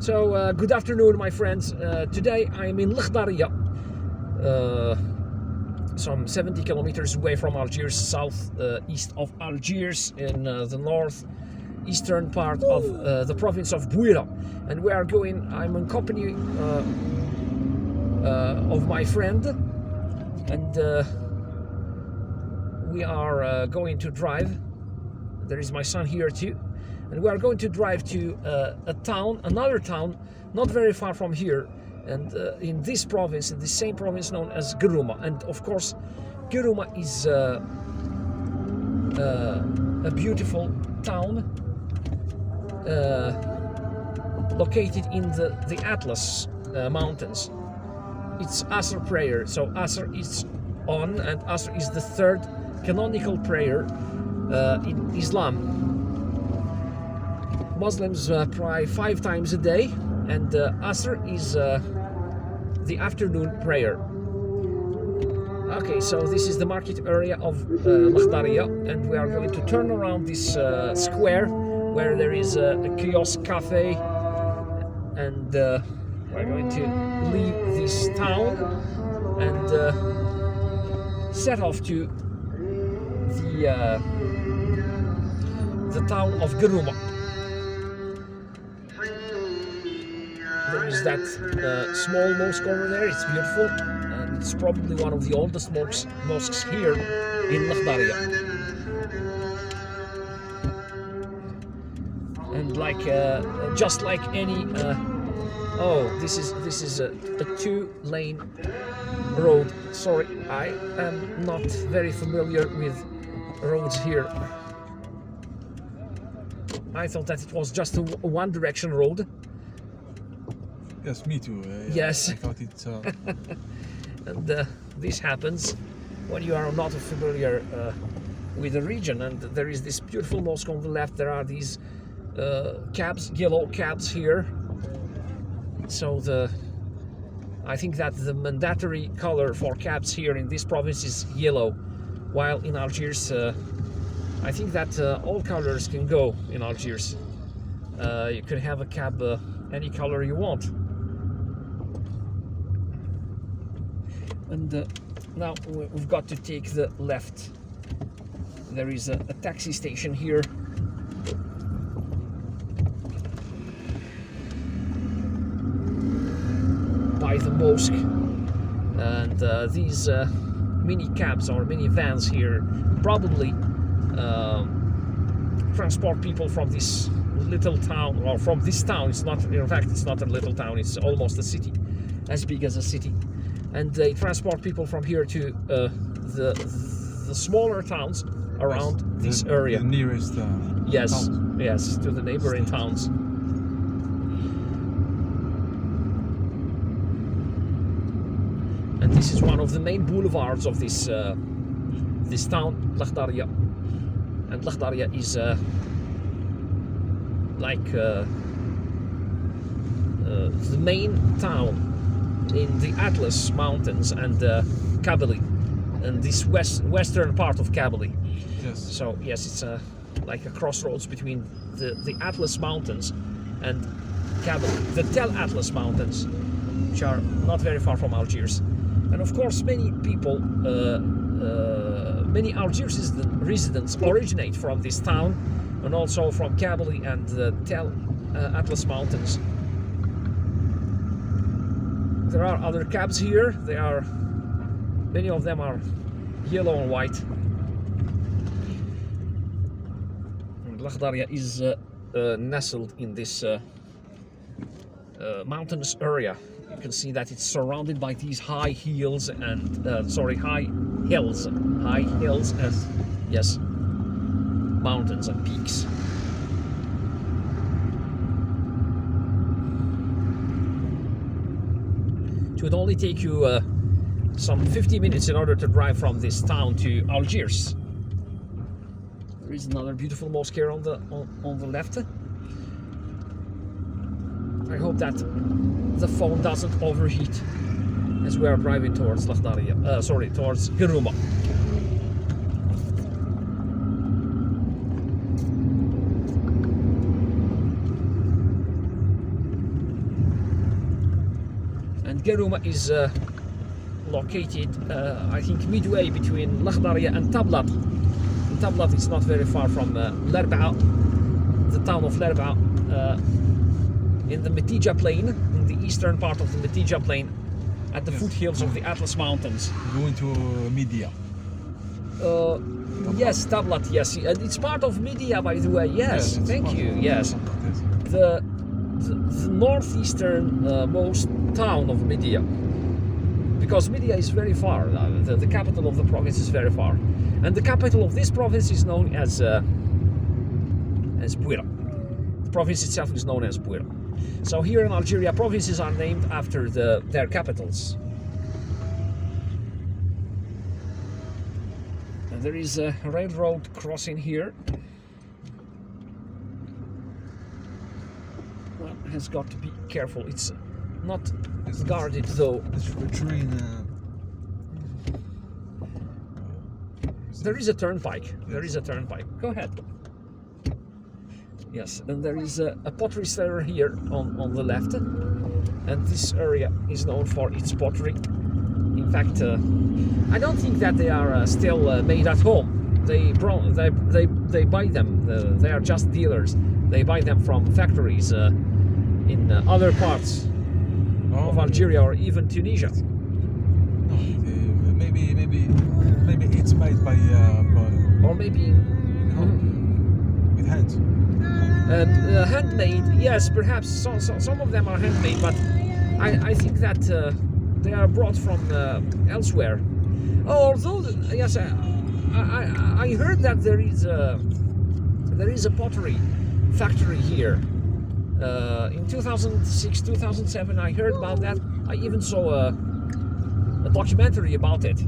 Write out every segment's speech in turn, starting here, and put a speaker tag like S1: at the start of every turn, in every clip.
S1: So good afternoon, my friends. Today I'm in Lakhdaria, some 70 kilometers away from Algiers, southeast of Algiers, in the northeastern part of the province of Bouira. And we are going, I'm in company of my friend, and we are going to drive. There is my son here too. And we are going to drive to another town, not very far from here, and in this province, in the same province known as Guerrouma. And of course, Guerrouma is a beautiful town located in the Atlas mountains. It's Asr prayer, so Asr is on, and Asr is the third canonical prayer in Islam. Muslims pray 5 times a day, and Asr is the afternoon prayer. Okay, so this is the market area of Lakhdaria, and we are going to turn around this square where there is a kiosk cafe, and we're going to leave this town and set off to the town of Guerrouma. There is that small mosque over there. It's beautiful, and it's probably one of the oldest mosques here in Lakhdaria. And like just like any this is a 2-lane road. Sorry, I am not very familiar with roads here. I thought that it was just a one-direction road.
S2: Yes, me too.
S1: Yes.
S2: I thought it's...
S1: And this happens when you are not familiar with the region. And there is this beautiful mosque on the left. There are these cabs, yellow cabs here. So I think that the mandatory color for cabs here in this province is yellow, while in Algiers, I think that all colors can go in Algiers. You can have a cab any color you want. And now we've got to take the left. There is a taxi station here. By the mosque. And these mini cabs or mini vans here probably transport people from this little town, or from this town. It's not, in fact, it's not a little town, it's almost a city, as big as a city. And they transport people from here to the smaller towns around this area.
S2: The nearest
S1: yes,
S2: towns.
S1: Yes, to the neighboring towns. And this is one of the main boulevards of this this town, Lakhdaria. And Lakhdaria is like the main town in the Atlas mountains and Kabylie, and this western part of Kabylie.
S2: Yes.
S1: So yes, it's like a crossroads between the Atlas mountains and Kabylie, the Tel Atlas mountains, which are not very far from Algiers. And of course, many people, many Algiers residents originate from this town, and also from Kabylie and the Tel Atlas mountains. There are other cabs here. Many of them are yellow and white. And Lakhdaria is nestled in this mountainous area. You can see that it's surrounded by these high hills and high hills and yes, mountains and peaks. It would only take you some 50 minutes in order to drive from this town to Algiers. There is another beautiful mosque here on the left. I hope that the phone doesn't overheat as we are driving towards Lakhdaria. Towards Guerrouma. And Guerrouma is located, I think, midway between Lakhdaria and Tablat. And Tablat is not very far from L'Arba'a, the town of L'Arba'a, in the Metija Plain, in the eastern part of the Metija Plain, at the foothills of the Atlas Mountains.
S2: Going to Media.
S1: Yes, Tablat, yes. And it's part of Media, by the way. Yes, thank you. Yes. The northeastern most town of Media. Because Media is very far. The capital of the province is very far. And the capital of this province is known as Bouira. The province itself is known as Bouira. So here in Algeria, provinces are named after their capitals. And there is a railroad crossing here. One has got to be careful. It's not guarded though.
S2: It's a train.
S1: There is a turnpike. There is a turnpike. Go ahead. Yes, and there is a pottery cellar here on the left, and this area is known for its pottery. In fact, I don't think that they are still made at home. They buy them. They are just dealers. They buy them from factories in other parts of Algeria or even Tunisia.
S2: Maybe it's made by
S1: or maybe
S2: with hands.
S1: Handmade, yes, perhaps some of them are handmade, but I think that they are brought from elsewhere. Although, yes, I heard that there is a pottery factory here. In 2006, 2007, I heard about that. I even saw a documentary about it.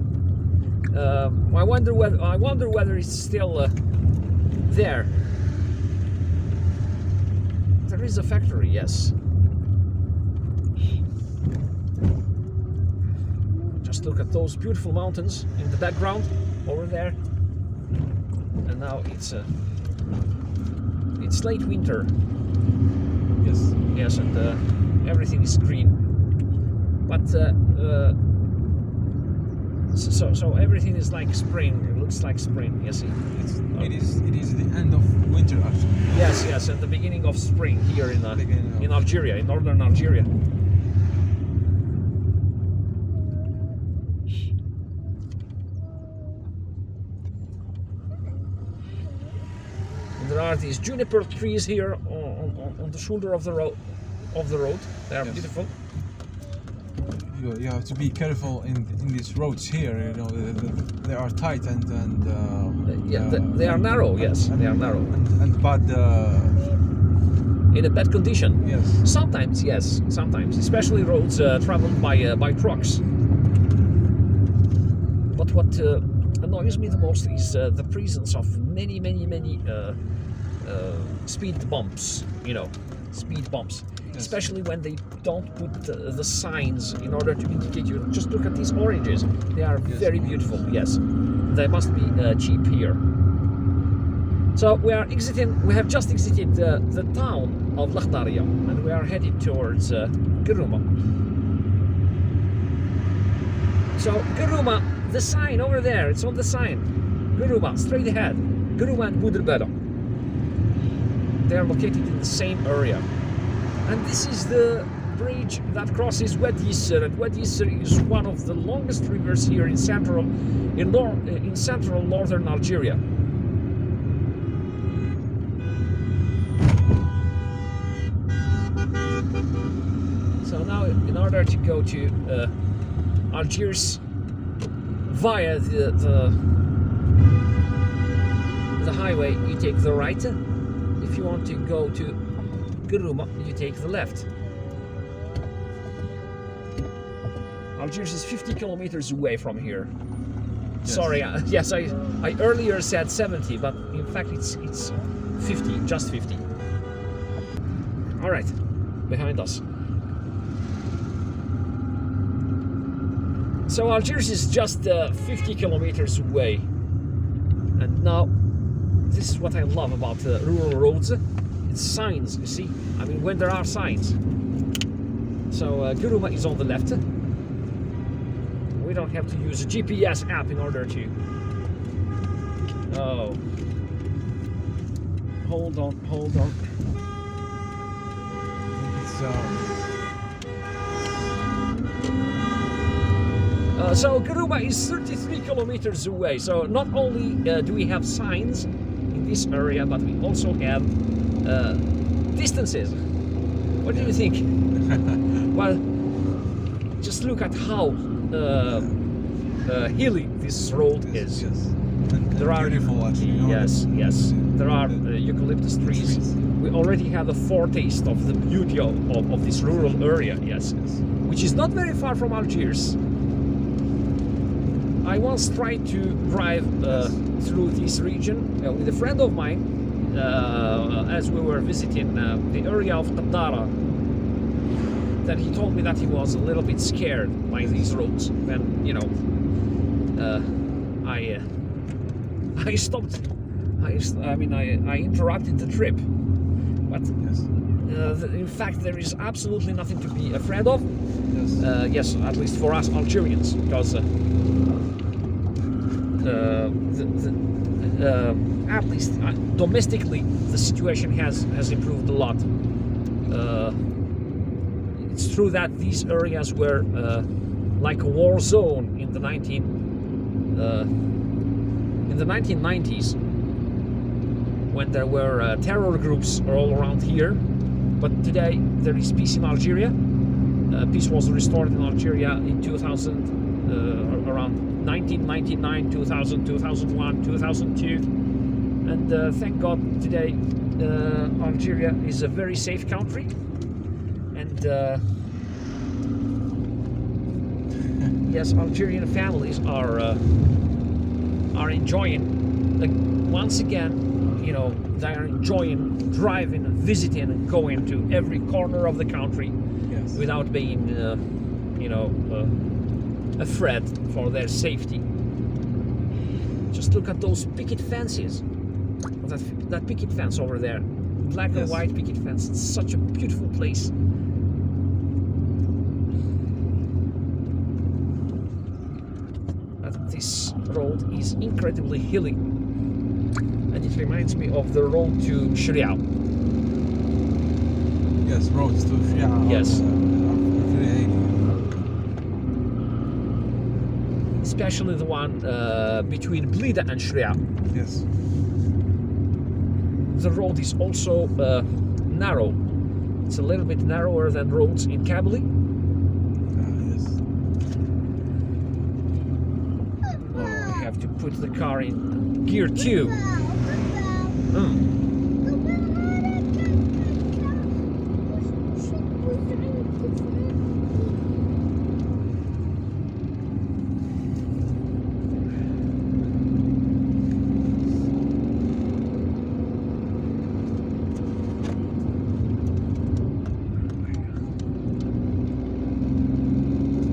S1: I wonder whether it's still there. There is a factory, yes. Just look at those beautiful mountains in the background over there. And now it's late winter.
S2: Yes.
S1: Yes, and everything is green. But so everything is like spring. It looks like spring. Yes,
S2: it is the end of winter actually.
S1: Yes, and the beginning of spring here in Algeria, in northern Algeria. And there are these juniper trees here on the shoulder of the road. They are beautiful.
S2: You have to be careful in these roads here. You know, they are tight and
S1: they are narrow. Yes, they are narrow
S2: and bad.
S1: In a bad condition.
S2: Yes.
S1: Sometimes, yes. Sometimes, especially roads traveled by trucks. But what annoys me the most is the presence of many speed bumps. You know, speed bumps. Yes. Especially when they don't put the signs in order to indicate you. Just look at these oranges. They are very beautiful. Yes, they must be cheap here. So we have just exited the town of Lakhdaria, and we are headed towards Guerrouma. So Guerrouma, the sign over there, it's on the sign. Guerrouma, straight ahead. Guerrouma and Bouderbالة. They are located in the same area. And this is the bridge that crosses Wad Yisr, and Wad Yisr is one of the longest rivers here in central northern Algeria. So now, in order to go to Algiers via the highway, you take the right. If you want to go to Guerrouma, you take the left. Algiers is 50 kilometers away from here. Yes. Sorry, yes, I earlier said 70, but in fact it's 50, just 50. All right, behind us. So Algiers is just 50 kilometers away. And now, this is what I love about rural roads. It's signs, you see? I mean, when there are signs. So Guerrouma is on the left. We don't have to use a GPS app in order to. Oh, hold on. So Guerrouma is 33 kilometers away. So not only do we have signs in this area, but we also have distances. What do you think? Well, just look at how hilly this road is. There are
S2: beautiful, actually.
S1: Yes. There are eucalyptus trees. We already have a foretaste of the beauty of this rural area. Yes, which is not very far from Algiers. I once tried to drive through this region with a friend of mine as we were visiting the area of Lakhdaria. Then he told me that he was a little bit scared by these roads. Then, you know, I stopped. I interrupted the trip. But in fact, there is absolutely nothing to be afraid of. Yes, at least for us Algerians, because at least domestically, the situation has improved a lot. It's true that these areas were like a war zone in the 1990s, when there were terror groups all around here. But today there is peace in Algeria. Peace was restored in Algeria in 2000, around 1999, 2000, 2001, 2002. And thank God today Algeria is a very safe country. And yes, Algerian families are enjoying, like, once again, you know, they are enjoying driving and visiting and going to every corner of the country without being, afraid for their safety. Just look at those picket fences. That picket fence over there, black and white picket fence. It's such a beautiful place. But this road is incredibly hilly, and it reminds me of the road to Sharia.
S2: Yes, roads to Sharia.
S1: Yes.
S2: Are very hilly.
S1: Especially the one between Blida and Sharia.
S2: Yes.
S1: The road is also narrow. It's a little bit narrower than roads in Kabylie.
S2: Yes.
S1: Oh, I have to put the car in gear 2.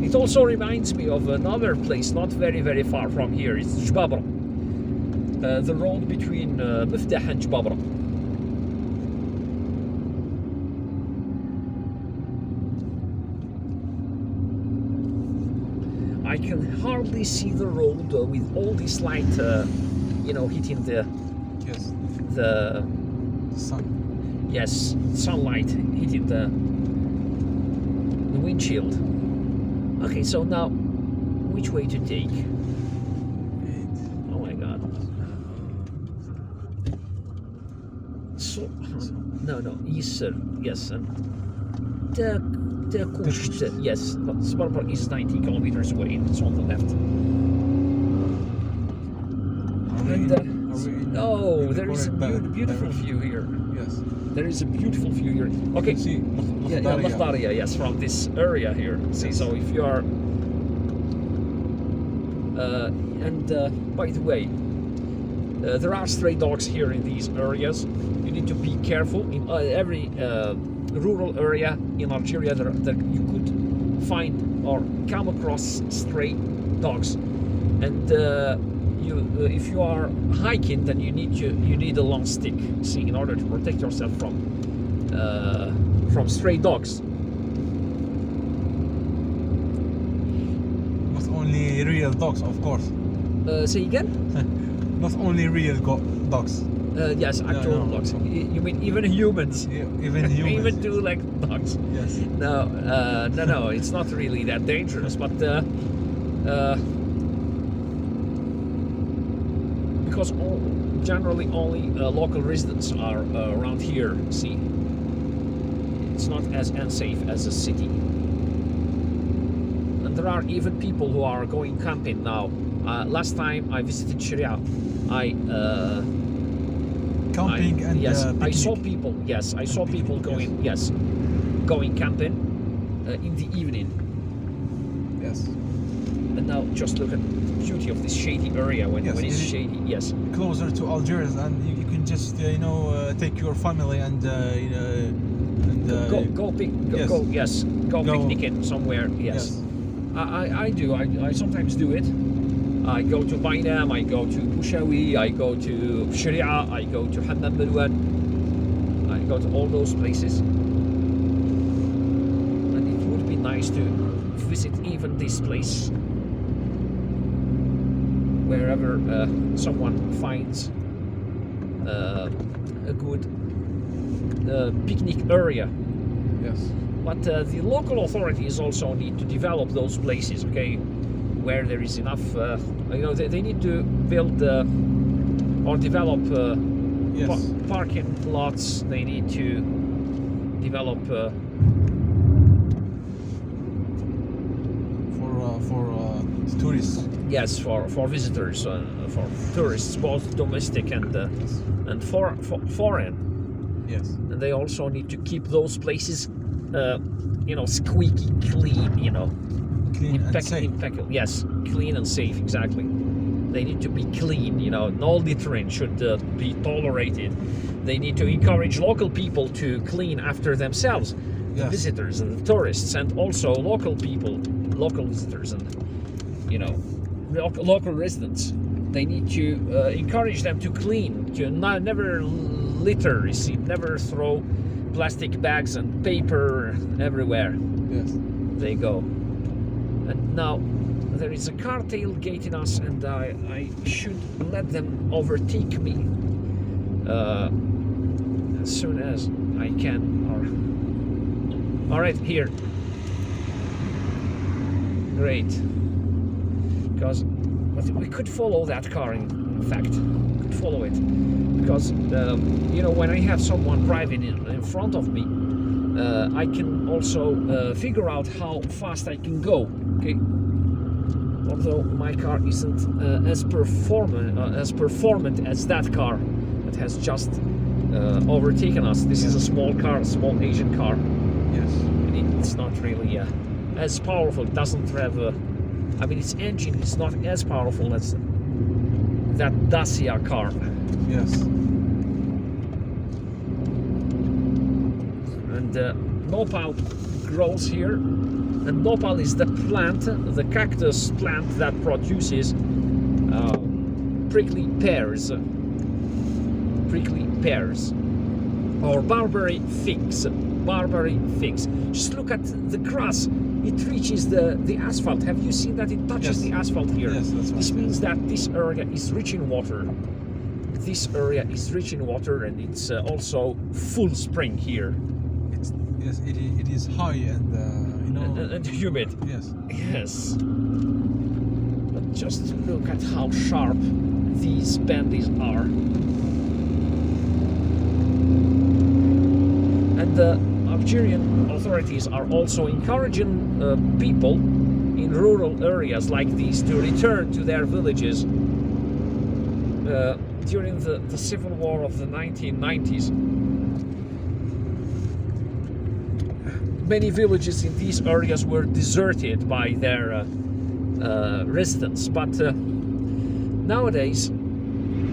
S1: It also reminds me of another place not very, very far from here. It's Jbabra. The road between Miftah and Jbabra. I can hardly see the road with all this light, hitting the
S2: sun.
S1: Yes, sunlight hitting the windshield. Okay, so now, which way to take? Oh my God. So, no, east, yes, and the Kush, yes, but Sbarbar is 90 kilometers away, and it's on the left. And there is a beautiful view here.
S2: Yes.
S1: There is a beautiful view here. Okay.
S2: See,
S1: Lakhdaria, yes, from this area here. See, so if you are, by the way, there are stray dogs here in these areas. You need to be careful. In every rural area in Algeria, there you could find or come across stray dogs, and if you are hiking, then you need a long stick, see, in order to protect yourself from stray dogs.
S2: only real dogs, of course.
S1: Say again?
S2: Not only real dogs.
S1: Yes, actual
S2: no.
S1: dogs. You mean even humans?
S2: Yeah, even humans.
S1: Even do like dogs?
S2: Yes.
S1: No, it's not really that dangerous, but because generally only local residents are around here. See, it's not as unsafe as a city, and there are even people who are going camping now. Last time I visited Sharia,
S2: Camping and
S1: yes, I
S2: picnic.
S1: saw people. Yes, I saw people going. Yes, going camping in the evening.
S2: Yes.
S1: And now just look at the beauty of this shady area when
S2: Yes,
S1: it's
S2: it is
S1: shady. Yes.
S2: Closer to Algiers, and you can just take your family and
S1: Go
S2: yes.
S1: go
S2: Go-
S1: picnicking somewhere. Yes. I do. I sometimes do it. I go to Bainam, I go to Bushawi, I go to Sharia, I go to Hammam Belwan. I go to all those places. And it would be nice to visit even this place. Wherever someone finds a good picnic area.
S2: Yes.
S1: But the local authorities also need to develop those places, okay, where there is enough. They need to build or develop
S2: Yes.
S1: parking lots. They need to develop
S2: For tourists.
S1: yes, for visitors, for tourists, both domestic and foreign.
S2: Yes.
S1: And they also need to keep those places, squeaky clean,
S2: Clean and safe.
S1: impeccable. Yes, clean and safe, exactly. They need to be clean, no littering should be tolerated. They need to encourage local people to clean after themselves, the
S2: Yes.
S1: visitors and the tourists, and also local people, local visitors and, local residents. They need to encourage them to clean, to never litter, you see, never throw plastic bags and paper everywhere
S2: Yes.
S1: they go. And now there is a car tailgating us, and I should let them overtake me as soon as I can. All right, here. Great. Because we could follow that car. In fact, we could follow it because when I have someone driving in front of me, I can also figure out how fast I can go. Okay. Although my car isn't as performant as that car that has just overtaken us. This is a small car, a small Asian car.
S2: Yes.
S1: And it's not really as powerful. It doesn't have its engine is not as powerful as that Dacia car.
S2: Yes.
S1: And nopal grows here, and nopal is the plant, the cactus plant that produces prickly pears, or barberry figs. Just look at the grass. It reaches the asphalt. Have you seen that? It touches
S2: Yes.
S1: the asphalt here.
S2: Yes, that's right.
S1: This means that this area is rich in water. This area is rich in water, and it's also full spring here.
S2: It is high and
S1: And humid.
S2: Yes.
S1: Yes. But just look at how sharp these bendis are. And the Algerian authorities are also encouraging people in rural areas like these to return to their villages. During the civil war of the 1990s, many villages in these areas were deserted by their residents, but nowadays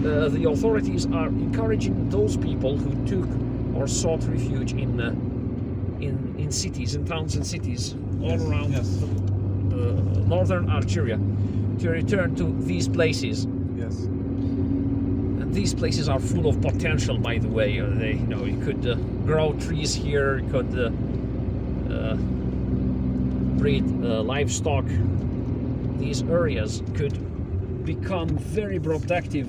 S1: the authorities are encouraging those people who took or sought refuge in cities, in towns and cities all around northern Algeria to return to these places.
S2: Yes.
S1: And these places are full of potential, by the way. You could grow trees here, you could breed livestock, these areas could become very productive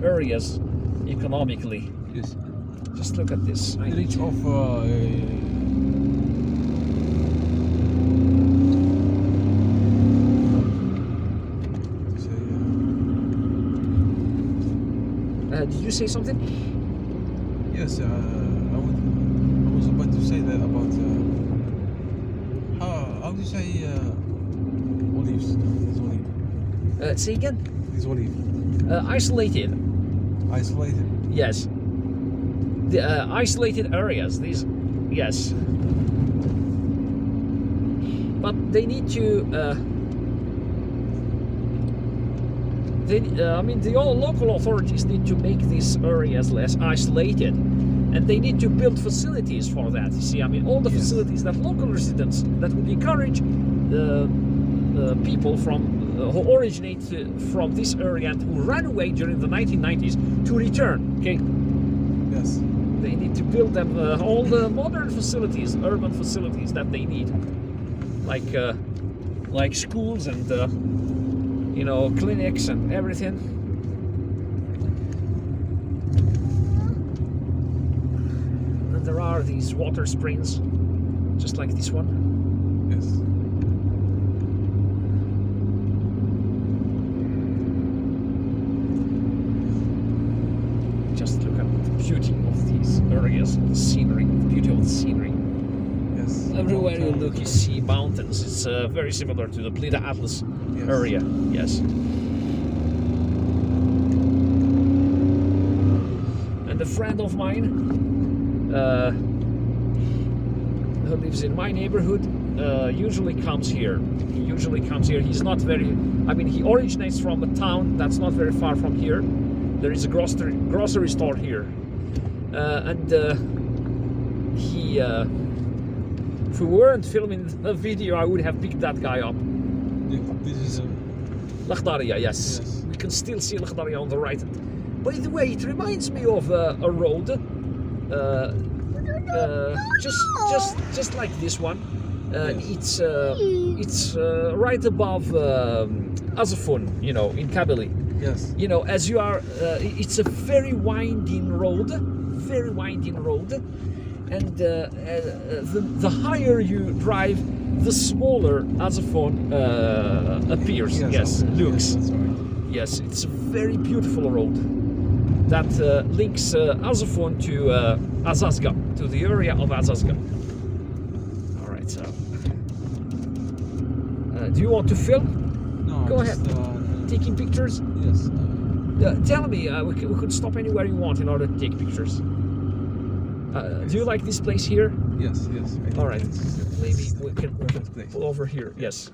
S1: areas economically.
S2: Yes.
S1: Just look at this.
S2: The reach of
S1: did you say something?
S2: yes, I was about to say that about how do you say olives? These olive.
S1: Say again?
S2: These olive.
S1: Isolated.
S2: Isolated.
S1: Yes. The isolated areas. These, yes. But they need to. I mean, the all local authorities need to make these areas less isolated, and they need to build facilities for that. You see, I mean, all the facilities that local residents that would encourage people from who originate from this area and who ran away during the 1990s to return. Okay.
S2: Yes.
S1: They need to build them all the modern facilities, urban facilities that they need, like schools and you know, clinics and everything. And there are these water springs, just like this one.
S2: Yes.
S1: Just look at the beauty of these areas, the scenery, the beauty of the scenery.
S2: Yes.
S1: Everywhere you look, you see mountains. It's very similar to the Blida Atlas area. Yes. And a friend of mine who lives in my neighborhood usually comes here. He usually comes here. He's not very. I mean, he originates from a town that's not very far from here. There is a grocery store here, and he. If we weren't filming a video, I would have picked that guy up.
S2: This is
S1: Lakhdaria, yes. We can still see Algeria on the right. By the way, it reminds me of a road, just like this one. It's right above Azafun, you know, in Kabylie.
S2: yes.
S1: You know, as you are, it's a very winding road, and the higher you drive, the smaller Azafon appears. Yes, looks.
S2: Yes, that's right.
S1: Yes, it's a very beautiful road that links Azafon to Azazga, to the area of Azazga. All right, so do you want to film?
S2: No,
S1: Go
S2: just,
S1: ahead. Taking pictures?
S2: Yes.
S1: Tell me, we could stop anywhere you want in order to take pictures. Do you like this place here?
S2: Yes, yes.
S1: All right, maybe we can
S2: place.
S1: pull over here. Yes.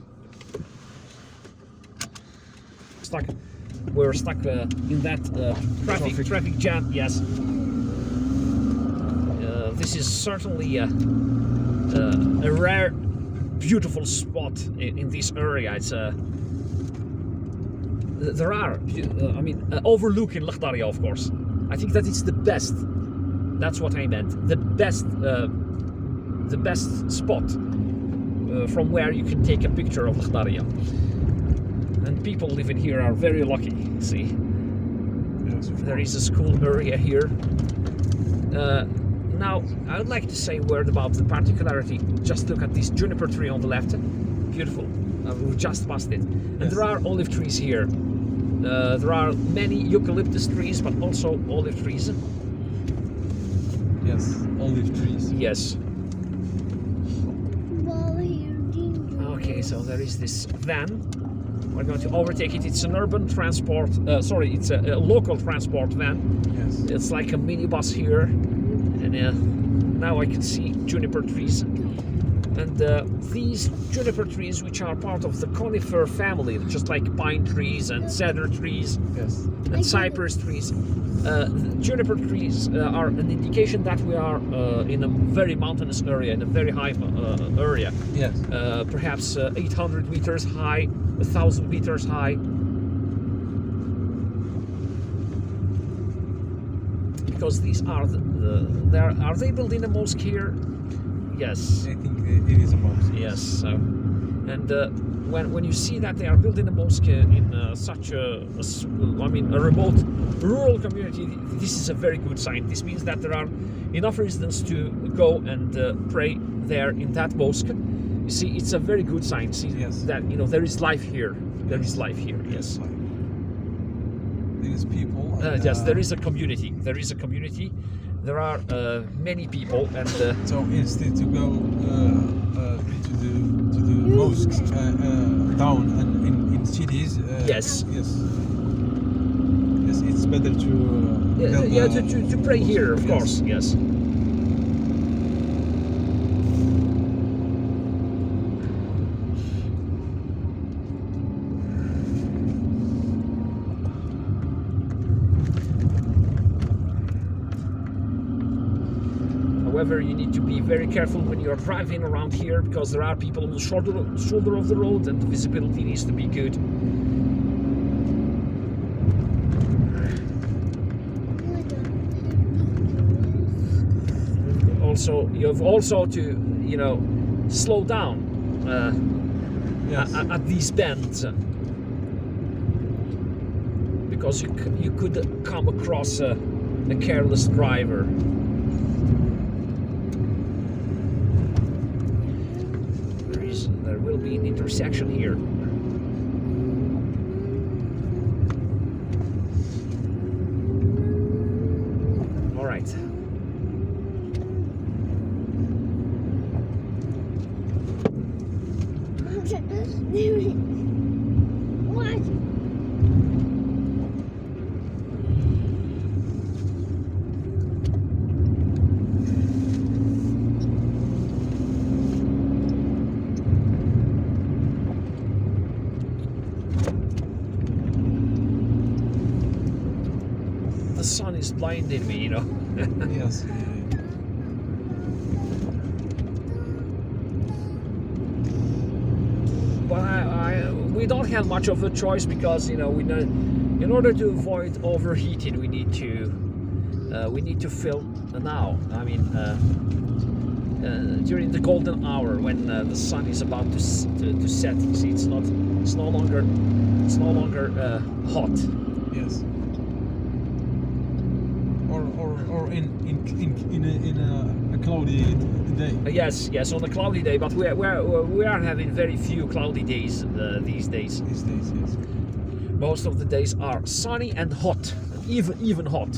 S1: We're stuck in that traffic jam. Yes. This is certainly a rare, beautiful spot in this area. It's there are, I mean, overlooking Lakhdaria, of course. I think that it's the best. That's what I meant. The best spot from where you can take a picture of Lakhdaria. And people living here are very lucky. See,
S2: Yes,
S1: there is a school area here. Now, I would like to say a word about the particularity. Just look at this juniper tree on the left. Beautiful. We just passed it. And there are olive trees here. There are many eucalyptus trees, but also olive trees.
S2: Yes, olive trees.
S1: Yes. Okay, so there is this van. We're going to overtake it. It's an urban transport. It's a local transport van.
S2: Yes.
S1: It's like a minibus here, and now I can see juniper trees. And these juniper trees, which are part of the conifer family, just like pine trees and cedar trees,
S2: Yes.
S1: and cypress trees. Juniper trees are an indication that we are in a very mountainous area, in a very high area.
S2: Yes.
S1: Perhaps 800 meters high, 1,000 meters high. Because these are are they building a mosque here? Yes.
S2: I think it is a mosque.
S1: Yes. So, And when you see that they are building a mosque in such a remote rural community, this is a very good sign. This means that there are enough residents to go and pray there in that mosque. You see, it's a very good sign. See that there is life here. There is life here. Yes.
S2: There is people.
S1: Yes, there is a community. There is a community. There are many people, and
S2: so instead to go to the mosques down and in cities.
S1: Yes,
S2: it's better to
S1: to pray here, of course. Yes. However, you need to be very careful when you are driving around here, because there are people on the shoulder of the road, and the visibility needs to be good. Also, you have also to slow down at these bends, because you could come across a careless driver. There will be an intersection here. All right.
S3: What?
S1: The sun is blinding me,
S2: Yes.
S1: But we don't have much of a choice, because in order to avoid overheating, we need to fill now. I mean, during the golden hour, when the sun is about to set, you see, it's no longer hot.
S2: Yes. Or in a cloudy day.
S1: Yes, on a cloudy day, but we are having very few cloudy days these days.
S2: These days, yes.
S1: Most of the days are sunny and hot, even hot.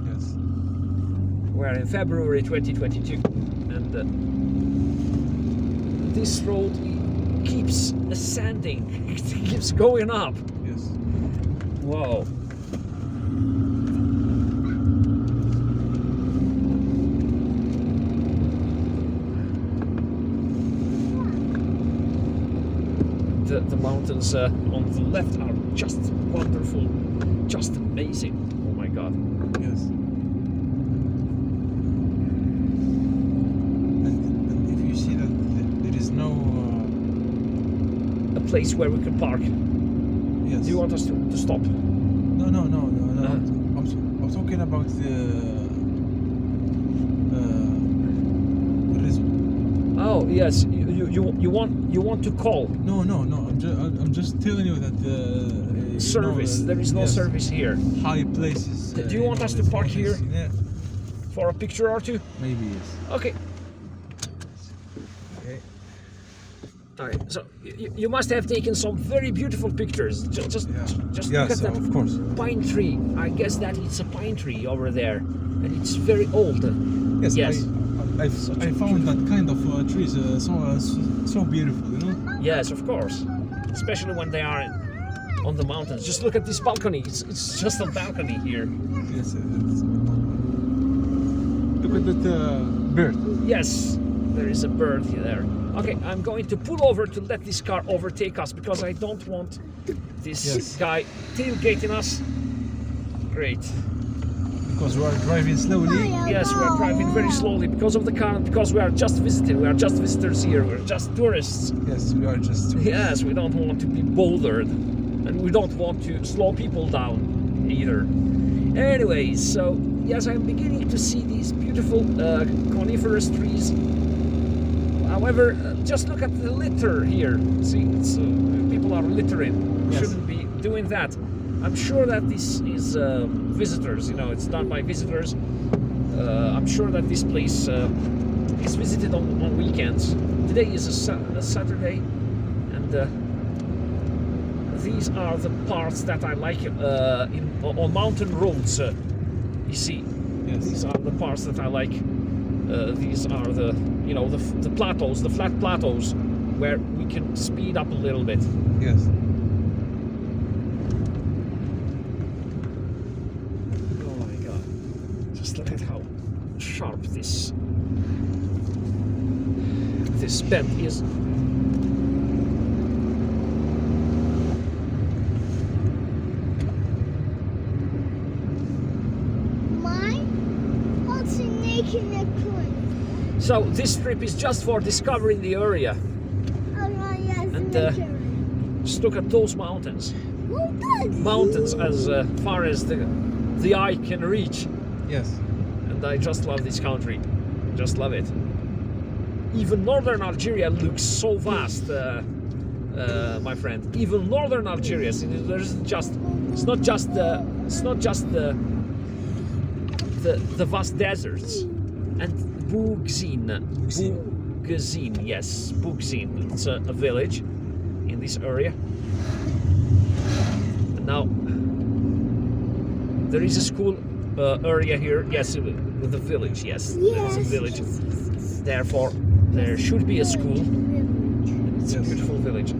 S2: Yes.
S1: We're in February 2022, and this road keeps ascending. It keeps going up.
S2: Yes.
S1: Whoa. The mountains on the left are just wonderful, just amazing. Oh my God.
S2: Yes. And if you see that there is no
S1: A place where we can park.
S2: yes.
S1: Do you want us to stop?
S2: No. I'm talking about there is
S1: Oh yes, you want to call
S2: no. I'm just telling you that
S1: service. There is no service here.
S2: High places.
S1: Do you want us to park here?
S2: Yeah.
S1: For a picture or two?
S2: Maybe yes.
S1: Okay.
S2: Okay.
S1: All right. So you must have taken some very beautiful pictures. Just look
S2: Yes,
S1: at that
S2: of course.
S1: pine tree. I guess that it's a pine tree over there, and it's very old.
S2: Yes. I found that kind of trees so beautiful,
S1: Yes, of course. Especially when they are on the mountains. Just look at this balcony. It's just a balcony here.
S2: Yes. Look at that bird.
S1: Yes, there is a bird there. Okay, I'm going to pull over to let this car overtake us, because I don't want this guy tailgating us. Great.
S2: Because we are driving slowly.
S1: Yes, we are driving very slowly because of the car, because we are just visiting. We are just visitors here. We're just tourists.
S2: Yes, we are just tourists.
S1: Yes, we don't want to be bothered, and we don't want to slow people down either. Anyways, so yes, I'm beginning to see these beautiful coniferous trees However, just look at the litter here. See, it's, people are littering.
S2: Yes.
S1: Shouldn't be doing that. I'm sure that this is visitors. You know, it's done by visitors. I'm sure that this place is visited on weekends. Today is a Saturday, and these are the parts that I like on mountain roads. You see,
S2: Yes.
S1: these are the parts that I like. These are the, you know, the plateaus, the flat plateaus, where we can speed up a little bit.
S2: Yes.
S1: Oh my God! Just look at how sharp this bend is. So this trip is just for discovering the area. And just look at those mountains. Mountains as far as the eye can reach.
S2: Yes.
S1: And I just love this country. Just love it. Even northern Algeria looks so vast, my friend. Even northern Algeria. It's not just the vast deserts. And Bougzine, yes, Bougzine. It's a village in this area. And now there is a school area here. Yes, with the village. Yes, there is a village. Therefore, there should be a school. It's a beautiful village.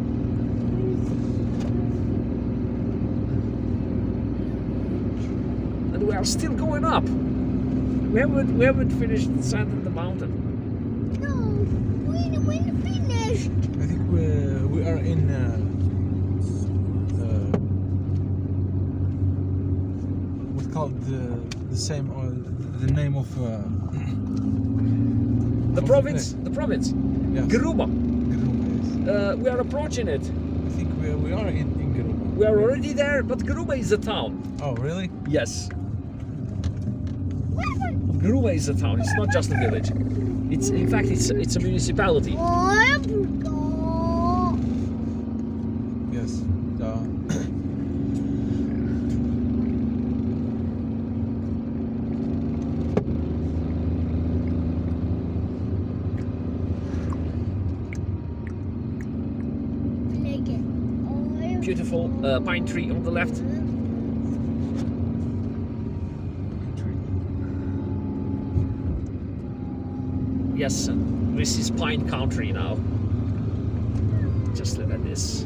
S1: And we are still going up. We haven't finished descending the mountain.
S3: No, we finished.
S2: I think we are in what's called the same or the name of
S1: the province. The province.
S2: Yes.
S1: Guerrouma.
S2: Guerrouma, yes.
S1: We are approaching it.
S2: I think we are in Guerrouma.
S1: We are already there, but Guerrouma is a town.
S2: Oh, really?
S1: Yes. Guerrouma is a town. It's not just a village. It's in fact it's a municipality.
S2: Yes.
S1: Beautiful pine tree on the left. Yes, this is pine country now. Just look at this.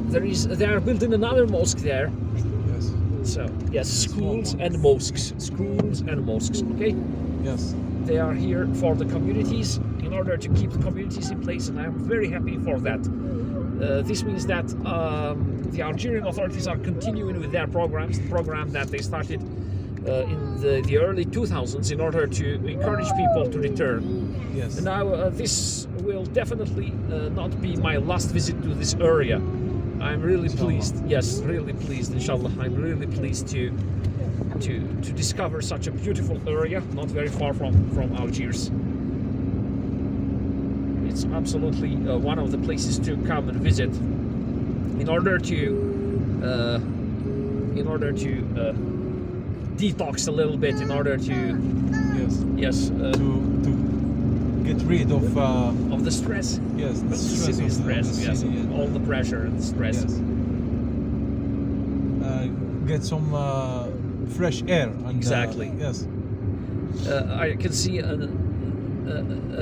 S1: They are building another mosque there.
S2: Yes.
S1: So yes, schools and mosques. Schools and mosques. Okay.
S2: Yes.
S1: They are here for the communities in order to keep the communities in place, and I'm very happy for that. This means that the Algerian authorities are continuing with their programs, the program that they started in the early 2000s in order to encourage people to return.
S2: Yes.
S1: And now this will definitely not be my last visit to this area. I'm really pleased. Yes, really pleased. Inshallah, I'm really pleased to discover such a beautiful area, not very far from Algiers. It's absolutely one of the places to come and visit in order to detox a little bit, in order to
S2: to get rid of
S1: the stress.
S2: Yes, the
S1: City stress.
S2: of the
S1: Yes,
S2: city,
S1: all the pressure and the stress.
S2: Yes. Get some fresh air. And,
S1: Exactly.
S2: Yes.
S1: I can see a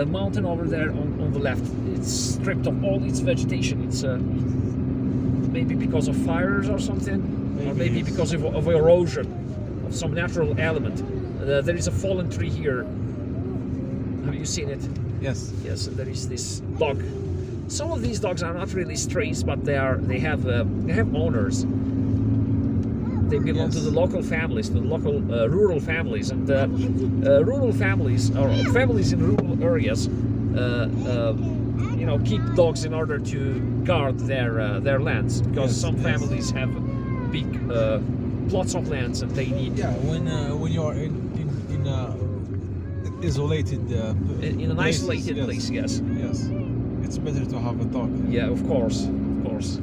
S1: mountain over there on the left. It's stripped of all its vegetation. It's maybe because of fires or something, or maybe because of erosion of some natural element. There is a fallen tree here. Have you seen it?
S2: Yes.
S1: Yes, and there is this dog. Some of these dogs are not really strays, but they have owners. They belong to the local families, to the local rural families, and rural families or families in rural areas, keep dogs in order to guard their lands, because some families have big plots of lands and they need.
S2: Yeah, when you are in isolated
S1: in an
S2: places,
S1: isolated
S2: yes.
S1: place. Yes.
S2: Yes, it's better to have a dog.
S1: Yeah, of course, of course.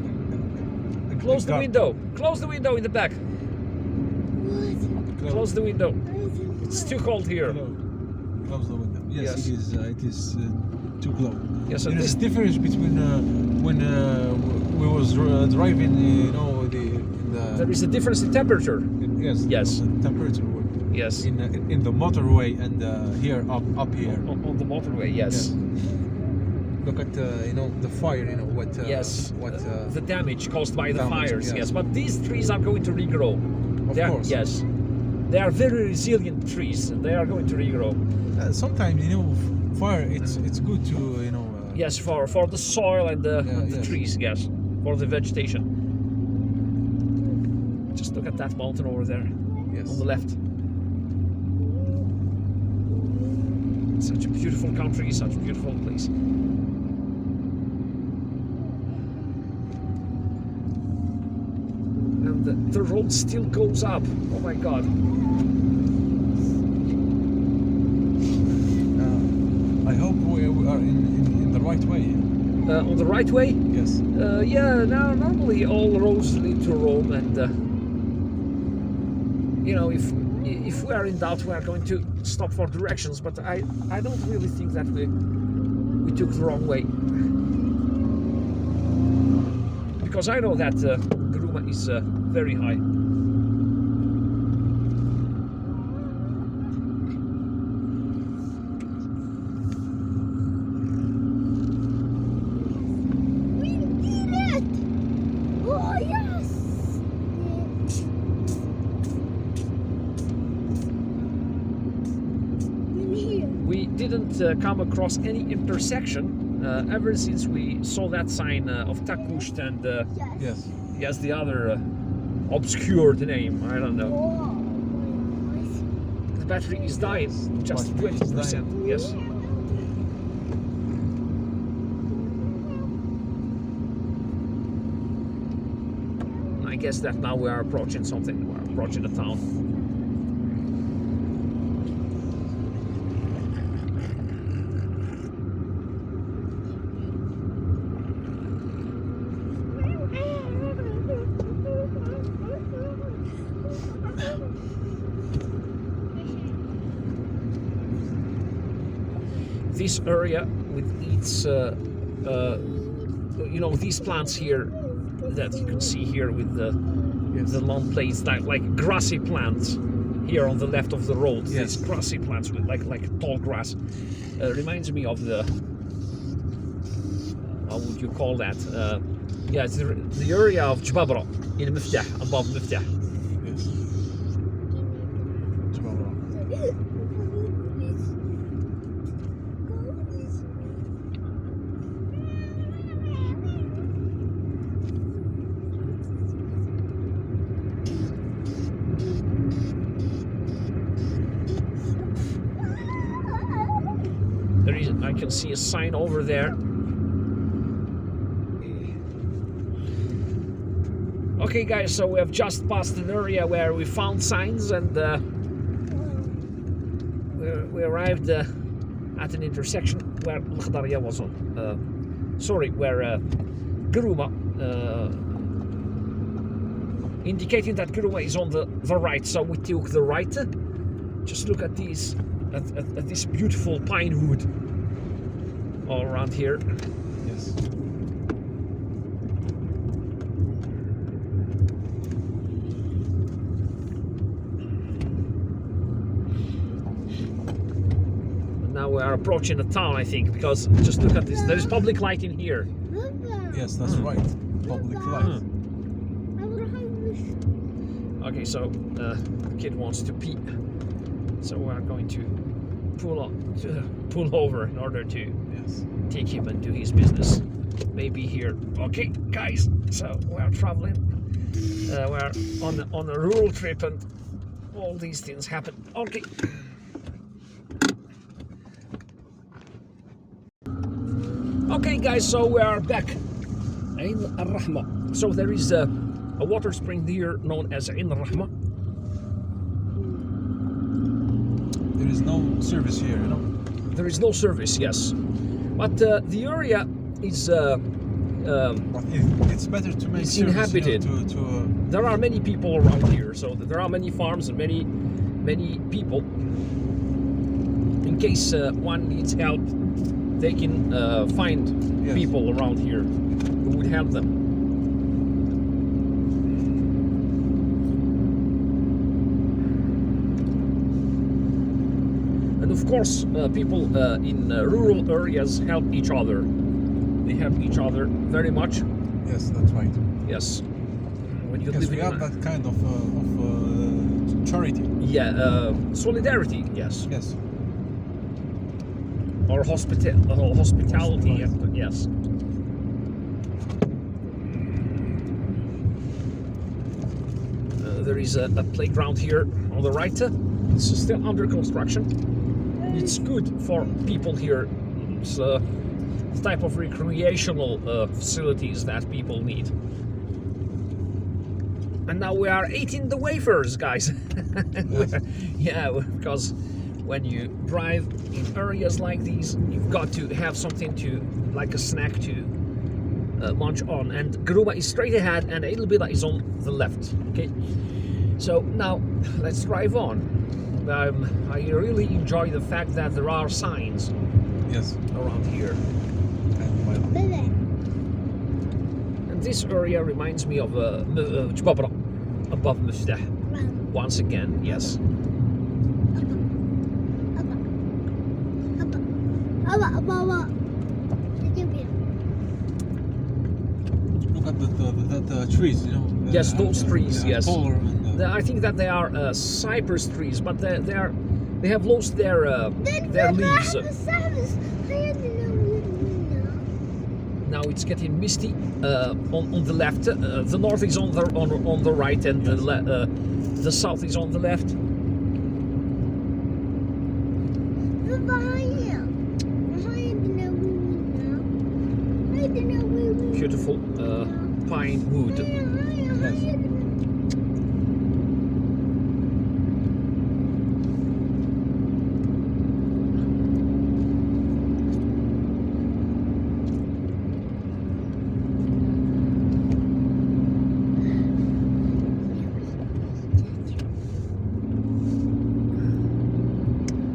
S1: Close the window. Close the window in the back. Close the window. It's too cold here.
S2: Close the window. Yes,
S1: Yes.
S2: it is too close.
S1: Yes, and
S2: There is
S1: this-
S2: a difference between when we was driving,
S1: There is a difference in temperature.
S2: yes,
S1: Yes.
S2: the temperature
S1: Yes.
S2: in the motorway and here up here.
S1: On the motorway. Yes.
S2: Look at the fire. What
S1: Yes.
S2: what
S1: The damage caused by the
S2: damage,
S1: fires.
S2: yes.
S1: Yes. But these trees are going to regrow.
S2: Of
S1: They are-
S2: course.
S1: Yes. They are very resilient trees. They are going to regrow.
S2: sometimes fire it's good to
S1: Yes, for the soil and the
S2: yes.
S1: trees. Yes, for the vegetation. Just look at that mountain over there
S2: yes.
S1: on the left. Such a beautiful country, such a beautiful place. And the road still goes up. Oh my God.
S2: I hope we are in the right way.
S1: On the right way?
S2: Yes.
S1: Yeah, now normally all roads lead to Rome, and if we are in doubt, we are going to stop for directions. But I don't really think that we took the wrong way, because I know that Guerrouma is very high.
S3: We did it! Oh, yes! In here.
S1: We didn't come across any intersection ever since we saw that sign of Takusht and
S3: Yes.
S2: Yes.
S1: the other obscured name. I don't know.
S3: Oh,
S1: The battery is dying, just
S2: Battery is
S1: 20%. Yes. I guess that now we are approaching something. We're approaching a town. This area with its, these plants here that you can see here with the long plates, like grassy plants here on the left of the road.
S2: Yes.
S1: These grassy plants with like tall grass reminds me of the, how would you call that? It's the area of Jbabra in Miftah, above Miftah.
S2: Yes.
S1: I can see a sign over there. Okay guys, so we have just passed an area where we found signs, and we arrived at an intersection where الأخضرية was on. Where Guerrouma, indicating that Guerrouma is on the right, so we took the right. Just look at these, at this beautiful pine wood all around here.
S2: Yes.
S1: Now we are approaching a town, I think, because just look at this. There is public lighting here.
S2: Yes, that's right. Public light.
S1: Okay, so the kid wants to pee, so we are going to pull over in order to
S2: Yes.
S1: take him and do his business. Maybe here. Okay, guys. So we are traveling. We're on a rural trip, and all these things happen. Okay. Okay, guys. So we are back. Ain al-Rahma. So there is a water spring here known as Ain al-Rahma.
S2: there is no service here, you know.
S1: There is no service, yes, but the area is
S2: But it's better to make
S1: it's
S2: service,
S1: inhabited.
S2: you know,
S1: there are many people around here, so there are many farms and many people. In case one needs help, they can find
S2: Yes.
S1: people around here who would help them. And of course, people in rural areas help each other. They help each other very much.
S2: yes, that's right.
S1: Yes. When you
S2: Yes,
S1: live
S2: we
S1: in
S2: have that kind of charity.
S1: solidarity, yes,
S2: Yes.
S1: or hospitality,
S2: Hospitality.
S1: yes. There is a playground here on the right. It's still under construction. It's good for people here. It's the type of recreational facilities that people need. And now we are eating the wafers, guys. Yeah, because when you drive in areas like these, you've got to have something to, like a snack to munch on. And Guerrouma is straight ahead, and Algeria is on the left. Okay, so now let's drive on. I really enjoy the fact that there are signs
S2: Yes.
S1: around here.
S3: Bebe.
S1: And this area reminds me of Juniper above Muftah. Once again, yes.
S3: Abba.
S2: Look at the trees, you know.
S1: Yes, those trees,
S2: they are
S1: yes.
S2: taller and,
S1: I think that they are cypress trees, but they have lost their leaves. Now it's getting misty on the left. The north is on the right, and the south is on the left. Beautiful pine wood.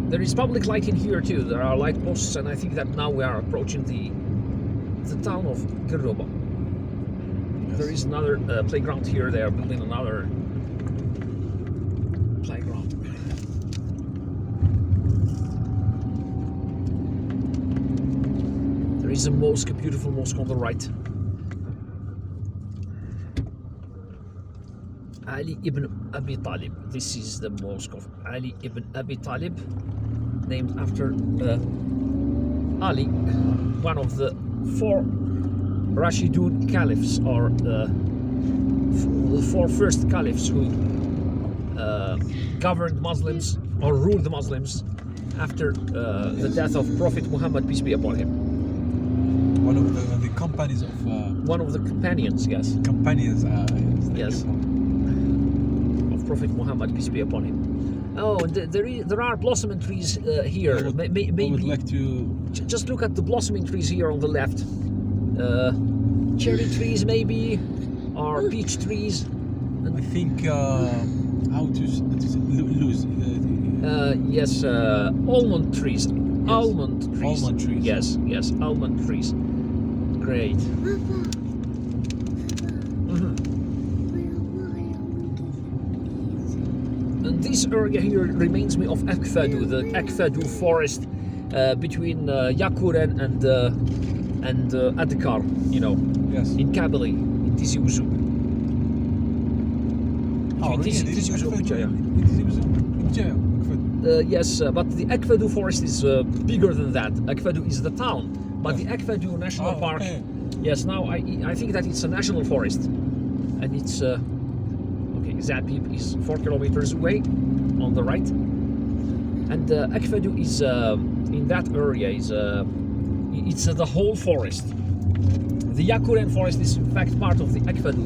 S1: There is public lighting here too. There are light posts, and I think that now we are approaching the town of Guerrouma.
S2: Yes.
S1: There is another playground here. They are building another playground. There is a mosque, a beautiful mosque on the right. Ali ibn Abi Talib. This is the mosque of Ali ibn Abi Talib, named after Ali, one of the 4 Rashidun caliphs, or the 4 first caliphs who governed Muslims or ruled the Muslims after the death of Prophet Muhammad, peace be upon him.
S2: one of the companies of
S1: One of the companions, yes,
S2: companions.
S1: Yes. of Prophet Muhammad, peace be upon him. Oh, and there are blossoming trees here.
S2: I would
S1: Maybe
S2: like to.
S1: just look at the blossoming trees here on the left. Cherry trees, maybe, or peach trees.
S2: I think how to lose.
S1: Yes, almond trees. Almond trees.
S2: Almond trees.
S1: Yes, almond trees. Great. And this area here reminds me of Akfadu, the Akfadu forest between Yakuren and Adkar, you know,
S2: Yes.
S1: in Kabylie, in Tizi Ouzou.
S2: Oh, really?
S1: Tizi Ouzou, Bidjaya. Yes, but the Akfadu forest is bigger than that. Akfadu is the town, but the Akfadu National Park.
S2: Okay.
S1: Yes, now I think that it's a national forest, and it's okay. Zapip is 4 kilometers away, on the right, and Akfadu is in that area is it's the whole forest. The Yakuren forest is in fact part of the Akfadu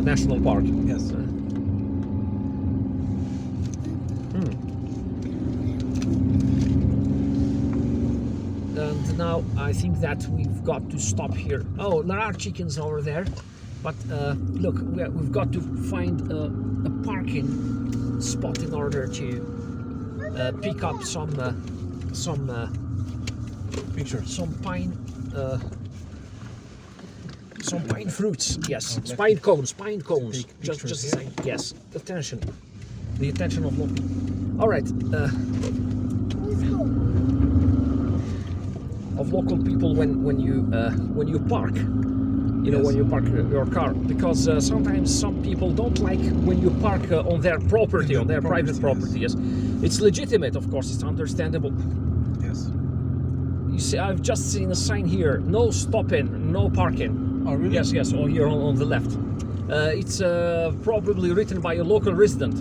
S1: National Park.
S2: Yes.
S1: and now I think that we've got to stop here. Oh, there are chickens over there, but look, we've got to find a parking spot in order to pick up some
S2: Pictures.
S1: some pine fruits. Yes, pine cones.
S2: Take
S1: Just
S2: pictures
S1: a
S2: here.
S1: second. Yes, attention. The attention of local. All right. Of local people when you park, you know,
S2: Yes.
S1: when you park your car, because sometimes some people don't like when you park on their property, on their private property. Yes, it's legitimate, of course, it's understandable.
S2: Yes.
S1: You see, I've just seen a sign here: no stopping, no parking.
S2: Oh, really?
S1: Yes, oh, here on the left. It's probably written by a local resident.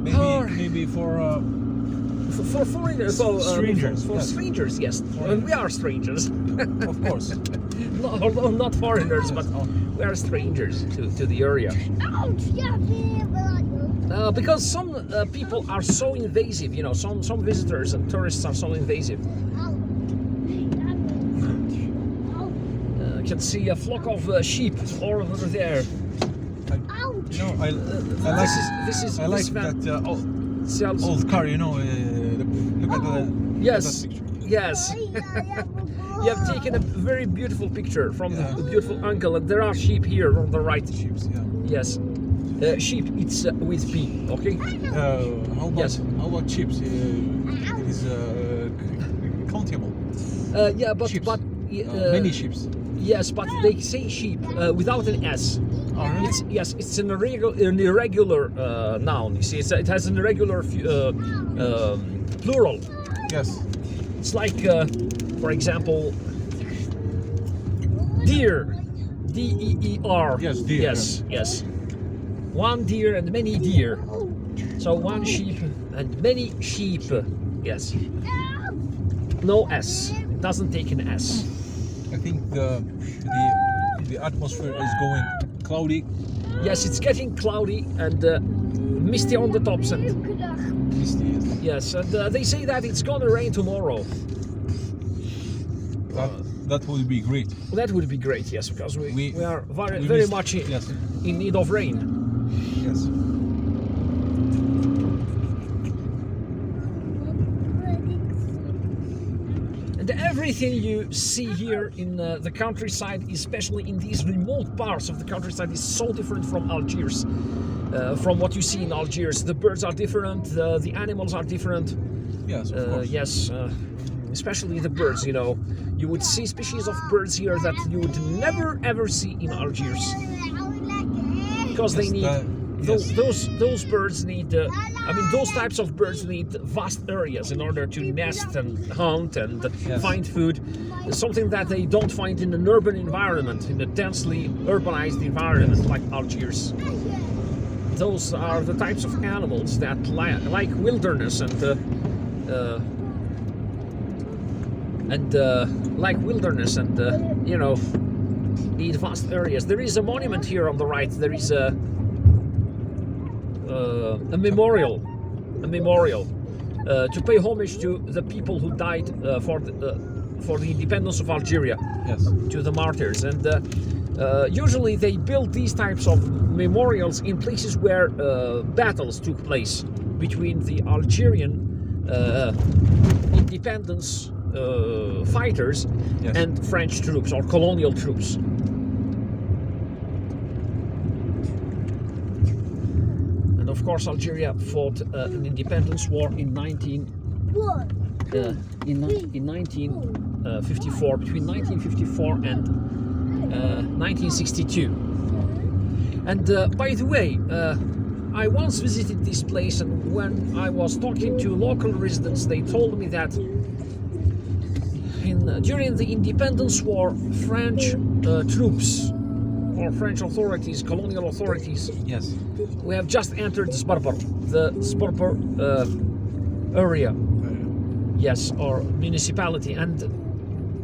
S2: Maybe for
S1: For foreigners,
S2: strangers,
S1: for
S2: yes.
S1: strangers, yes. And we are strangers.
S2: of course.
S1: Although not foreigners,
S2: Yes,
S1: but
S2: oh.
S1: we are strangers to the area.
S3: Ouch! Yeah,
S1: Because some people are so invasive, you know, some visitors and tourists are so invasive. You can see a flock of sheep all over there.
S3: Ouch!
S2: You know, I like
S1: This is
S2: I like
S1: van.
S2: that
S1: Sells-
S2: old car. You know, look at the
S1: Yes,
S2: Look at that picture.
S1: yes. You have taken a very beautiful picture from
S2: Yeah.
S1: the beautiful uncle, and there are sheep here on the right.
S2: Sheep, yeah.
S1: Yes, sheep. It's with P. Okay.
S2: How about
S1: Yes.
S2: chips? It is countable.
S1: Yeah, but
S2: Sheeps. Many sheeps.
S1: Yes, but they say sheep without an S.
S2: Oh, really?
S1: It's an irregular noun. You see, it has an irregular plural.
S2: Yes.
S1: It's like, for example, deer. D-E-E-R.
S2: Yes, deer,
S1: Yes. One deer and many deer. So one sheep and many sheep. Yes. No S. It doesn't take an S.
S2: I think the atmosphere is going cloudy.
S1: Yes, it's getting cloudy and misty on the tops, and
S2: Misty, yes.
S1: yes, and they say that it's gonna rain tomorrow.
S2: That would be great.
S1: That would be great, yes, because we are very,
S2: we
S1: very
S2: missed-
S1: much
S2: yes.
S1: in need of rain.
S2: Yes.
S1: And everything you see here in the countryside, especially in these remote parts of the countryside, is so different from Algiers. From what you see in Algiers, the birds are different, the animals are different.
S2: Yes, of course.
S1: Yes, especially the birds. You know, you would see species of birds here that you would never ever see in Algiers, because they
S2: Yes,
S1: need
S2: yes.
S1: those birds need. I mean, those types of birds need vast areas in order to nest and hunt and
S2: Yes.
S1: find food. Something that they don't find in an urban environment, in a densely urbanized environment like Algiers. Those are the types of animals that like wilderness and like wilderness and you know, need vast areas. There is a monument here on the right. There is a memorial to pay homage to the people who died for the independence of Algeria,
S2: Yes.
S1: to the martyrs. And usually they build these types of memorials in places where battles took place between the Algerian independence fighters
S2: Yes.
S1: and French troops or colonial troops. And of course, Algeria fought an independence war in 1954, between 1954 and 1962. And by the way, I once visited this place, and when I was talking to local residents, they told me that during the independence war, French troops or French authorities, colonial authorities,
S2: Yes.
S1: we have just entered the Sbarbar area, yes, or municipality, and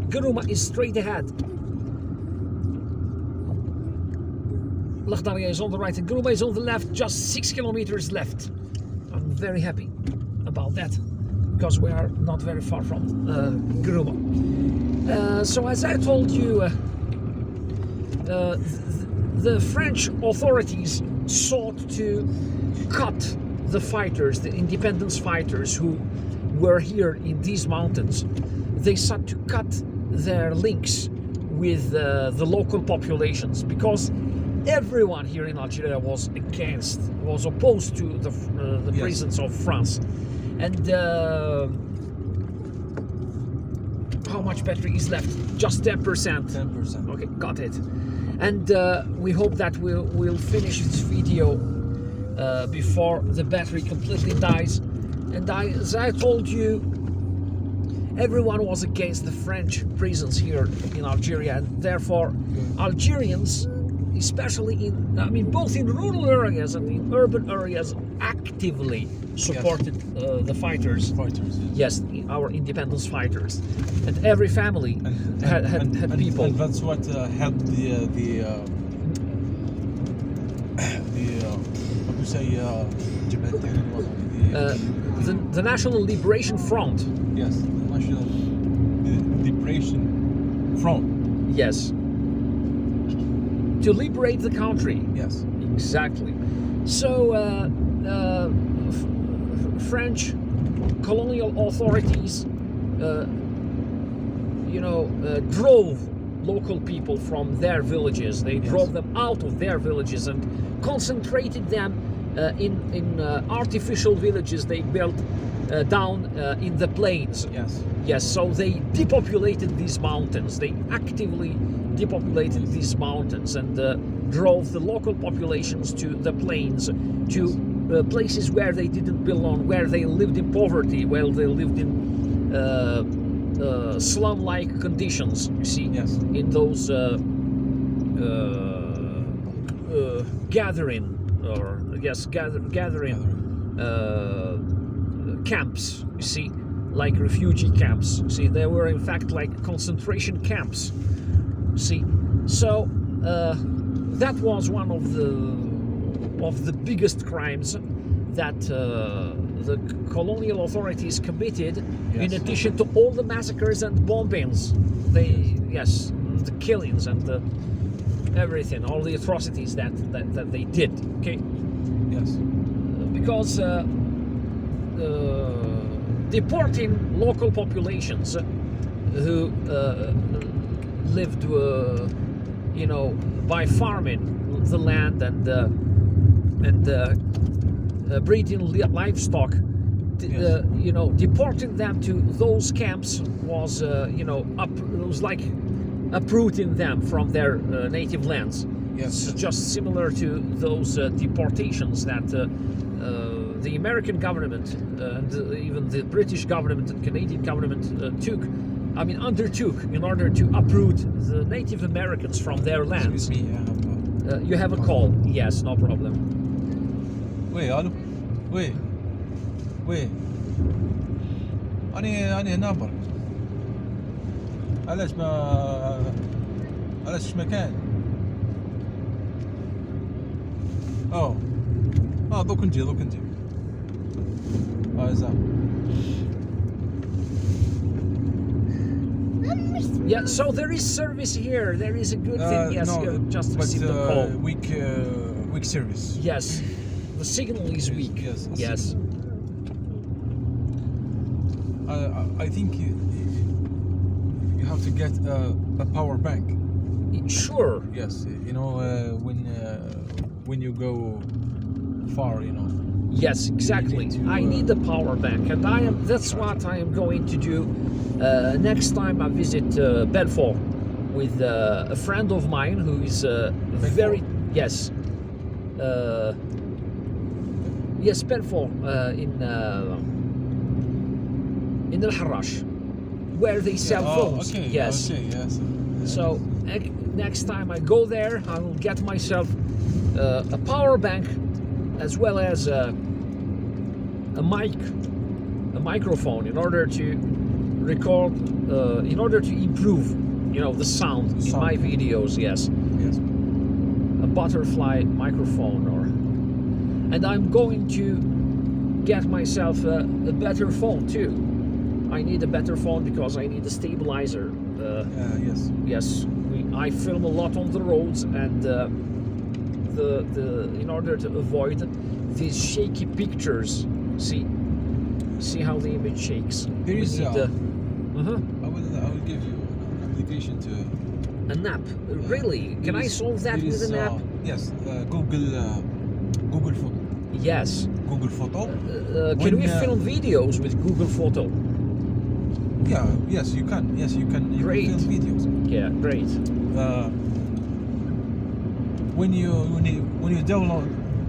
S1: Guerrouma is straight ahead. Lakhdaria is on the right and Guerrouma is on the left, just 6 kilometers left. I'm very happy about that. because we are not very far from Guerrouma. So as I told you, the French authorities sought to cut the fighters, the independence fighters who were here in these mountains. They sought to cut their links with the local populations, because everyone here in Algeria was opposed to the
S2: Yes.
S1: presence of France. And how much battery is left? Just 10%.
S2: 10%.
S1: Okay, got it. And we hope that we'll finish this video before the battery completely dies. And as I told you, everyone was against the French presence here in Algeria, and therefore Algerians, especially both in rural areas and in urban areas, actively supported the fighters. Yes, our independence fighters, and every family had people.
S2: And that's what helped what do you say?
S1: The National Liberation Front.
S2: Yes, the National Liberation Front.
S1: Yes. To liberate the country.
S2: Yes.
S1: Exactly. So French colonial authorities, drove local people from their villages. They drove them out of their villages and concentrated them in artificial villages they built down in the plains.
S2: Yes.
S1: Yes, so they depopulated these mountains. They actively depopulated these mountains and drove the local populations to the plains, to places where they didn't belong, where they lived in poverty, where they lived in slum-like conditions, you see, in those gathering camps, you see, like refugee camps. You see, they were in fact like concentration camps. You see, so that was one of the biggest crimes that the colonial authorities committed. In addition to all the massacres and bombings, the killings and everything, all the atrocities that they did. Okay.
S2: Yes.
S1: Because deporting local populations who lived, by farming the land and breeding livestock, deporting them to those camps was, was like uprooting them from their native lands.
S2: Yes.
S1: It's just similar to those deportations that the American government and even the British government and Canadian government undertook in order to uproot the Native Americans from their lands.
S2: Excuse me,
S1: you have a call. Yes, no problem.
S2: وي الو وي أنا هنا برك. علاش مكان؟ دوك نجي زعما.
S1: Yeah, so there is service here. There is a good thing. Yes,
S2: no,
S1: just
S2: but
S1: received a call.
S2: weak service.
S1: Yes, the signal is weak. Yes.
S2: I think you have to get a power bank.
S1: Sure.
S2: Yes, when you go far,
S1: Yes, exactly. I need a power bank, and that's what I am going to do next time I visit Belfort with a friend of mine who is very Belfort in Al Harrash, where they sell phones.
S2: Okay,
S1: yes.
S2: Okay, yes.
S1: So next time I go there, I will get myself a power bank, as well as a microphone, in order to record, in order to improve, the sound in my videos. Yes. A butterfly microphone, and I'm going to get myself a better phone too. I need a better phone because I need a stabilizer.
S2: Yes.
S1: Yes, I film a lot on the roads, and in order to avoid these shaky pictures. See how the image shakes.
S2: There is
S1: I
S2: I will give you an application to
S1: an app. Really? Can I solve that
S2: there
S1: with
S2: is,
S1: an app?
S2: Yes, Google Photo.
S1: Yes.
S2: Google Photo.
S1: Can we film videos with Google Photo?
S2: Yeah. Yes, you can. Yes, you can. You
S1: Great.
S2: can film videos.
S1: Yeah, great.
S2: When you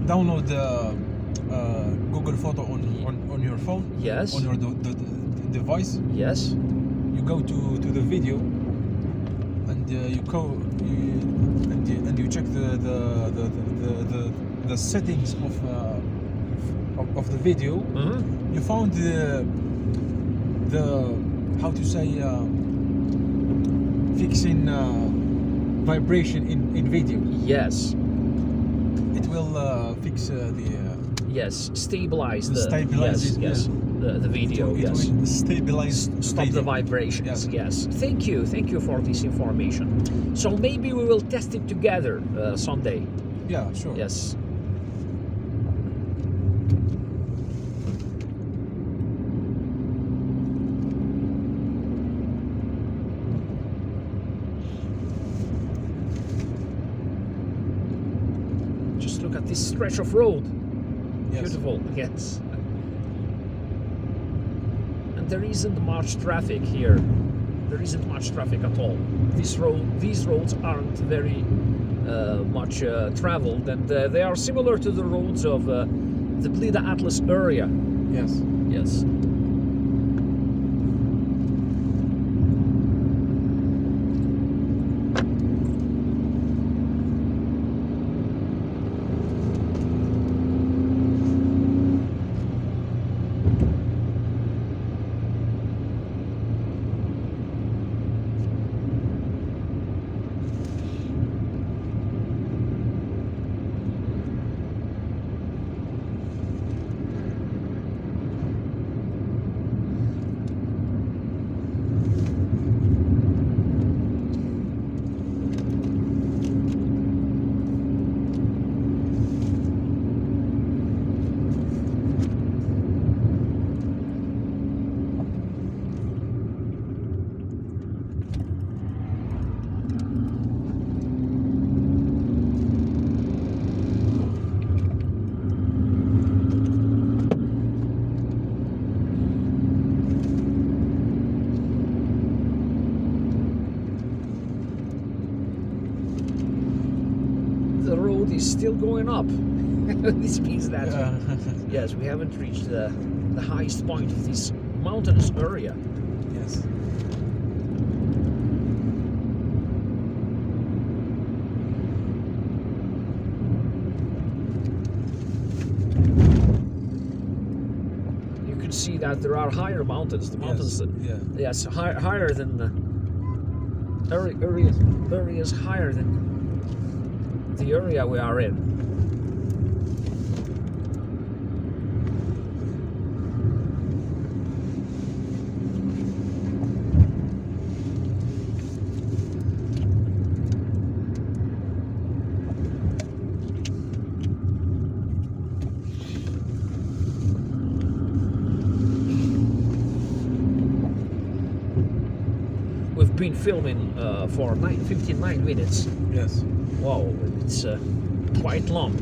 S2: download Google Photo on your phone.
S1: Yes.
S2: On your device.
S1: Yes.
S2: You go to the video, and you check the settings of the video.
S1: Mm-hmm.
S2: You found the how to say fixing vibration in video.
S1: Yes.
S2: It will fix
S1: Yes. Stabilize
S2: stabilize
S1: yes. The video.
S2: It
S1: yes.
S2: will stabilize
S1: Stop the
S2: video.
S1: vibrations.
S2: Yeah.
S1: Yes. Thank you for this information. So maybe we will test it together someday.
S2: Yeah, sure.
S1: Yes. Just look at this stretch of road.
S2: Yes.
S1: Beautiful. Yes. And there isn't much traffic here. There isn't much traffic at all. These roads aren't very much traveled, and they are similar to the roads of the Blida Atlas area.
S2: Yes.
S1: Yes. Is still going up. This means that yes, we haven't reached the highest point of this mountainous area.
S2: Yes.
S1: You can see that there are higher mountains. The mountains, yes, higher than areas higher than the area we are in. We've been filming for 59 minutes.
S2: Yes.
S1: Wow, it's quite long.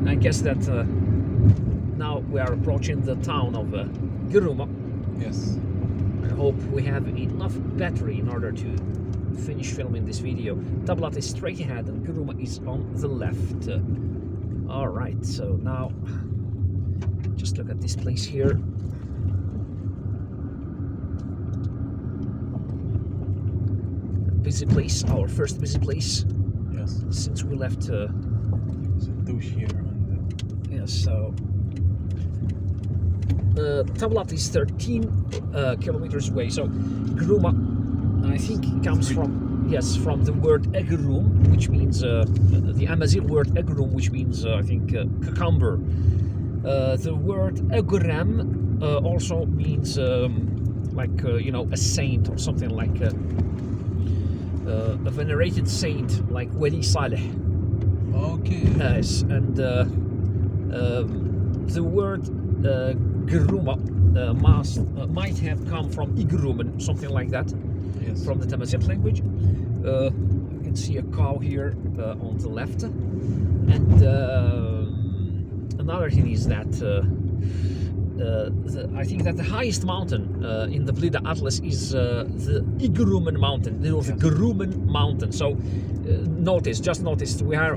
S1: I guess that now we are approaching the town of Guerrouma.
S2: Yes.
S1: I hope we have enough battery in order to finish filming this video. Tablat is straight ahead and Guerrouma is on the left. Alright, so now just look at this place here. Busy place, our first busy place.
S2: Yes.
S1: Since we left.
S2: So douche here and.
S1: Yes. So. Tablat is 13 kilometers away. So Guerrouma, I think, comes from yes, from the word Guerroum, which means the Amazigh word Guerroum, which means I think cucumber. The word Guerroum also means like you know, a saint or something, like a venerated saint, like Wali Saleh.
S2: Okay.
S1: Yes, and the word Guerrouma might have come from Igroumen, something like that,
S2: Yes.
S1: from the Tamazight language. You can see a cow here on the left, and another thing is that I think that the highest mountain in the Blida Atlas is the Igroumen mountain, the Guerroumen mountain. So just notice we are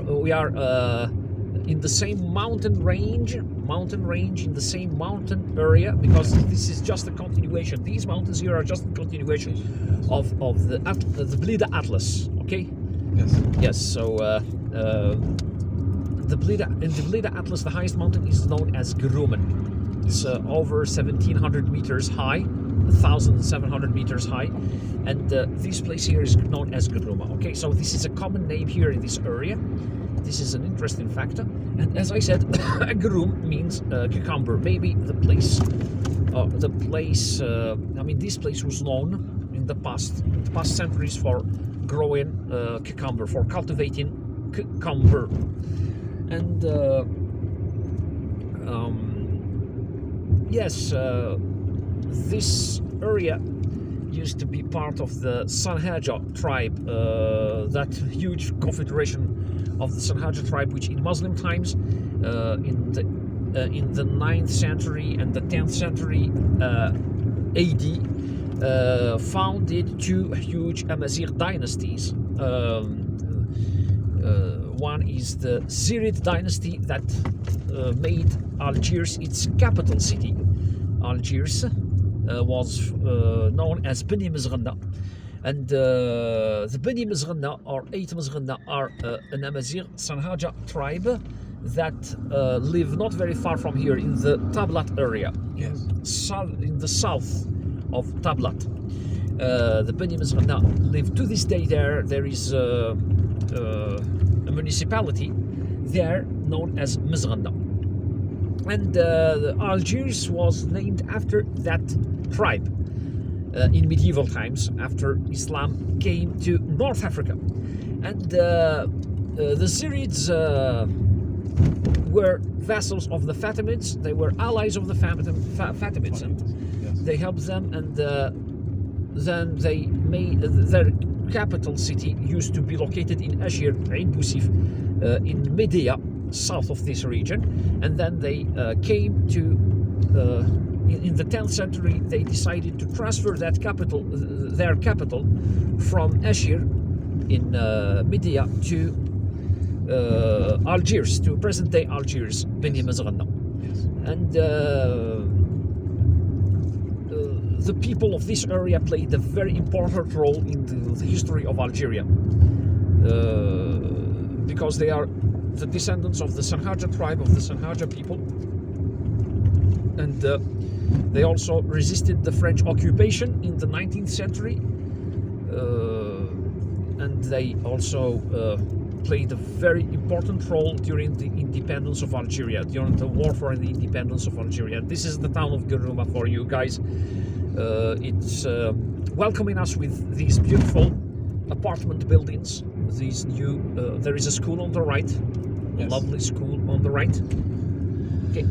S1: in the same mountain range in the same mountain area, because this is just a continuation. These mountains here are just a continuation of the Blida Atlas. Okay.
S2: Yes.
S1: Yes. So in the Blida Atlas, the highest mountain is known as Guerroumen. It's over 1,700 meters high, 1,700 meters high, and this place here is known as Guerrouma. Okay, so this is a common name here in this area. This is an interesting factor, and as I said, Guerroum means cucumber. Maybe the place, I mean, this place was known in the past centuries for growing cucumber, for cultivating cucumber, and yes, this area used to be part of the Sanhaja tribe, that huge confederation of the Sanhaja tribe, which in Muslim times, in the 9th century and the 10th century AD, founded two huge Amazigh dynasties. One is the Zirid dynasty that made Algiers its capital city. Algiers was known as Beni Mizghanna, and the Beni Mizghanna or 8 Mizghanna are an Amazigh Sanhaja tribe that live not very far from here in the Tablat area,
S2: Yes.
S1: in the south of Tablat. The Beni Mizghanna live to this day there. There is a municipality there known as Mizghanna. And Algiers was named after that tribe in medieval times, after Islam came to North Africa. And the Zirids were vassals of the Fatimids. They were allies of the Fatimids, and
S2: Yes.
S1: they helped them, and then they made their capital city used to be located in Ashir, Ain Bousif, in Medea, south of this region, and then they came to in the 10th century they decided to transfer that capital, their capital, from Ashir in Medea to Algiers, to present-day Algiers, Beni Mizghanna.
S2: Yes.
S1: And the people of this area played a very important role in the history of Algeria, because they are the descendants of the Sanhaja tribe, of the Sanhaja people, and they also resisted the French occupation in the 19th century, and they also played a very important role during the independence of Algeria, during the war for the independence of Algeria. This is the town of Guerrouma for you guys. It's welcoming us with these beautiful apartment buildings. These new, there is a school on the right, a
S2: Yes.
S1: lovely school on the right. Okay,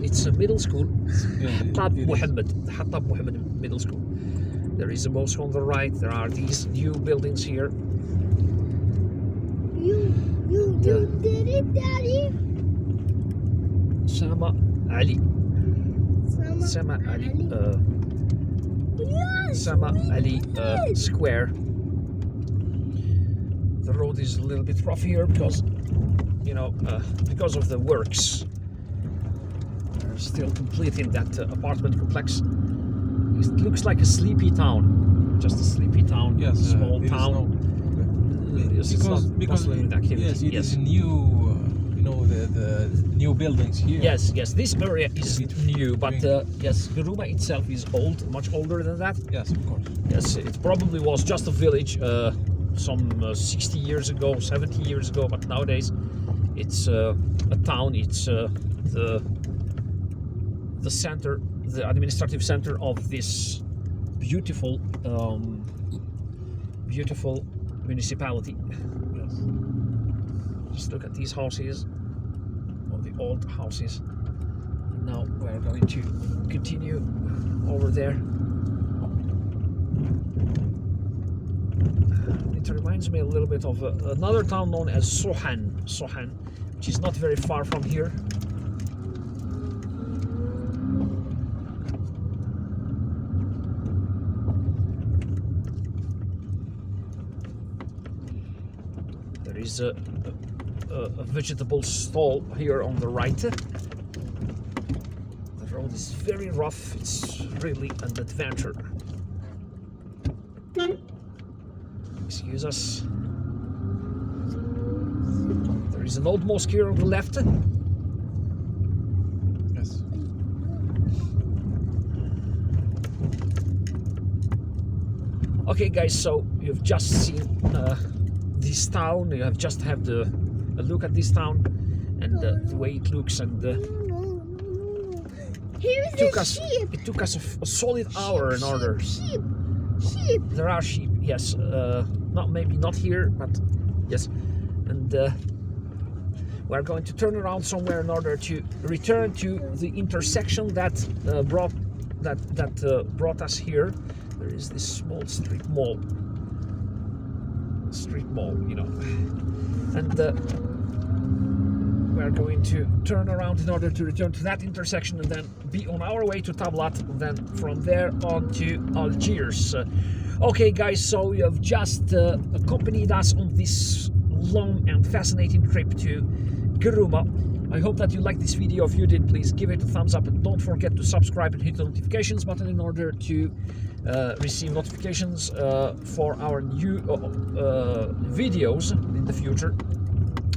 S1: it's a middle school, Hattab Mohammed, the Hattab Mohammed Middle School. There is a mosque on the right. There are these new buildings here.
S3: You did it, Daddy.
S1: Sama Ali,
S3: Sama
S1: Sama Ali,
S3: Yes,
S1: Sama
S3: we
S1: Ali
S3: did.
S1: Square. The road is a little bit rough here because, you know, because of the works. They're still completing that apartment complex. It looks like a sleepy town, just a sleepy town,
S2: Yes.
S1: small
S2: it is
S1: town.
S2: no-
S1: Yes, it's not bustling with activity.
S2: yes, it
S1: Yes.
S2: is new. You know, the new buildings here.
S1: Yes, this area is
S2: Bit
S1: new, but
S2: green.
S1: yes, Guerrouma itself is old, much older than that.
S2: Yes, of course.
S1: Yes, it probably was just a village some 60 years ago, 70 years ago, but nowadays it's a town. It's the center, the administrative center of this beautiful beautiful municipality.
S2: Yes.
S1: Just look at these houses, all the old houses. Now we're going to continue over there. It reminds me a little bit of another town known as Sohan, which is not very far from here. There is a vegetable stall here on the right. The road is very rough. It's really an adventure. Excuse us. There is an old mosque here on the left.
S2: Yes.
S1: Okay, guys, so you've just seen this town. You have just had a look at this town and the way it looks, and
S3: Here's
S1: it took us a solid hour in order.
S3: Sheep.
S1: There are sheep, yes. Maybe not here, but yes. And we're going to turn around somewhere in order to return to the intersection that brought us here. There is this small street mall, you know, and we're going to turn around in order to return to that intersection and then be on our way to Tablat, and then from there on to Algiers. Okay, guys, so you have just accompanied us on this long and fascinating trip to Guerrouma. I hope that you liked this video. If you did, please give it a thumbs up and don't forget to subscribe and hit the notifications button in order to receive notifications for our new videos in the future.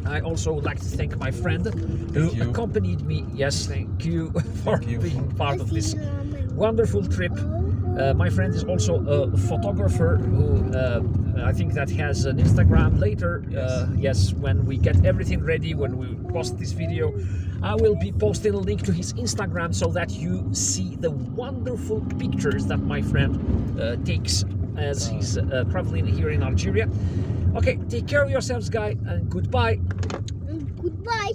S1: I also would like to thank my friend who accompanied me. Yes, thank you for being part of this wonderful trip. My friend is also a photographer who I think that has an Instagram later. Yes, when we get everything ready, when we post this video, I will be posting a link to his Instagram so that you see the wonderful pictures that my friend takes as he's traveling here in Algeria. Okay, take care of yourselves, guys, and goodbye.
S3: Goodbye.